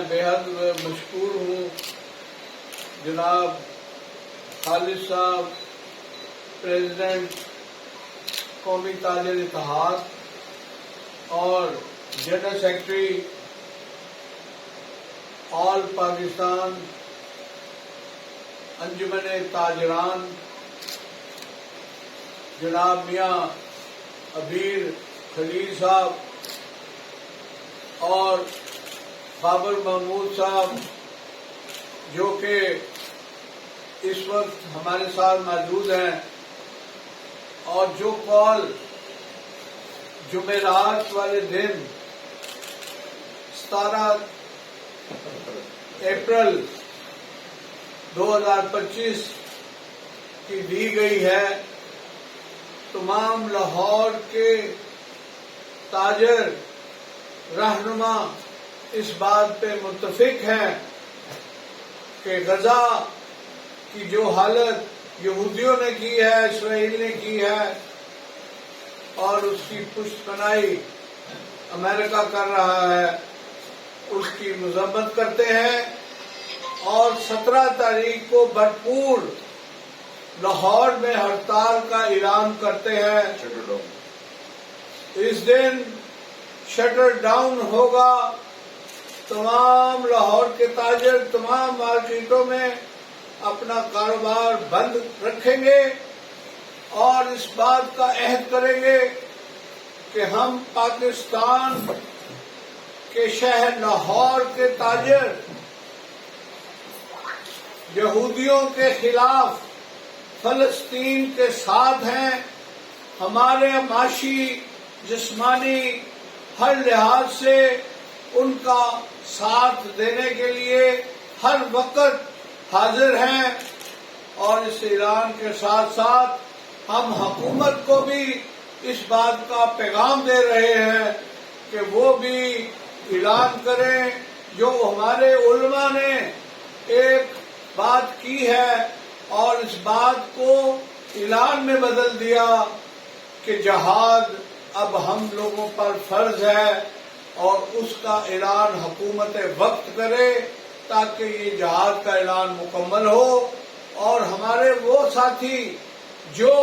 बेहद मशकूर हूँ जनाब खालिद साहब, प्रेसिडेंट कौमी ताजिर इत्तेहाद और जनरल सेक्रेटरी ऑल पाकिस्तान अंजुमन ताजरान जनाब मियाँ अबीर खलील साहब और बाबर महमूद साहब जो कि इस वक्त हमारे साथ मौजूद हैं, और जो कॉल जुमेरात वाले दिन 17 अप्रैल 2025 की दी गई है, तमाम लाहौर के ताजर रहनुमा इस बात पे मुत्तफिक हैं कि गजा की जो हालत यहूदियों ने की है, इसराइल ने की है, और उसकी पुष्टपनाही अमेरिका कर रहा है, उसकी मजम्मत करते हैं। और 17 तारीख को भरपूर लाहौर में हड़ताल का ऐलान करते हैं। इस दिन शटर डाउन होगा, तमाम लाहौर के ताजर तमाम मार्केटों में अपना कारोबार बंद रखेंगे और इस बात का अहद करेंगे कि हम पाकिस्तान के शहर लाहौर के ताजर यहूदियों के खिलाफ फलस्तीन के साथ हैं। हमारे माशी जिस्मानी हर लिहाज से उनका साथ देने के लिए हर वक्त हाजिर हैं। और इस ऐलान के साथ साथ हम हुकूमत को भी इस बात का पैगाम दे रहे हैं कि वो भी ऐलान करें, जो हमारे उलमा ने एक बात की है और इस बात को ऐलान में बदल दिया कि जहाद अब हम लोगों पर फर्ज है, और उसका ऐलान हुकूमत वक्त करे ताकि ये जहाद का ऐलान मुकम्मल हो। और हमारे वो साथी जो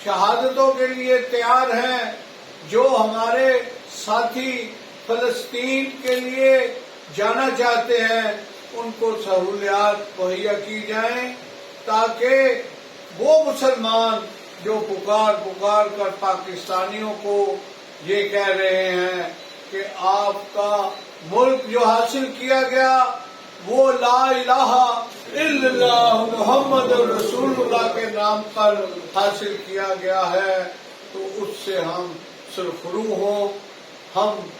शहादतों के लिए तैयार हैं, जो हमारे साथी फलस्तीन के लिए जाना चाहते हैं, उनको सहूलियात मुहैया की जाएं ताकि वो मुसलमान जो पुकार कर पाकिस्तानियों को ये कह रहे हैं कि आपका मुल्क जो हासिल किया गया वो ला इलाहा इल्लल्लाह मुहम्मद रसूलुल्लाह के नाम पर हासिल किया गया है, तो उससे हम सरफरू हो। हम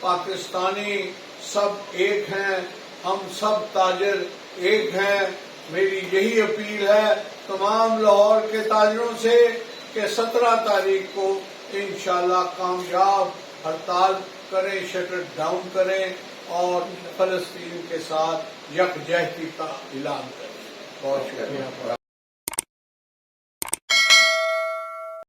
पाकिस्तानी सब एक हैं, हम सब ताजर एक हैं। मेरी यही अपील है तमाम लाहौर के ताजरों से कि 17 तारीख को इंशाअल्लाह कामयाब हड़ताल करें, शटर डाउन करें और फलस्तीन के साथ यकजहती का ऐलान करें। बहुत शुक्रिया।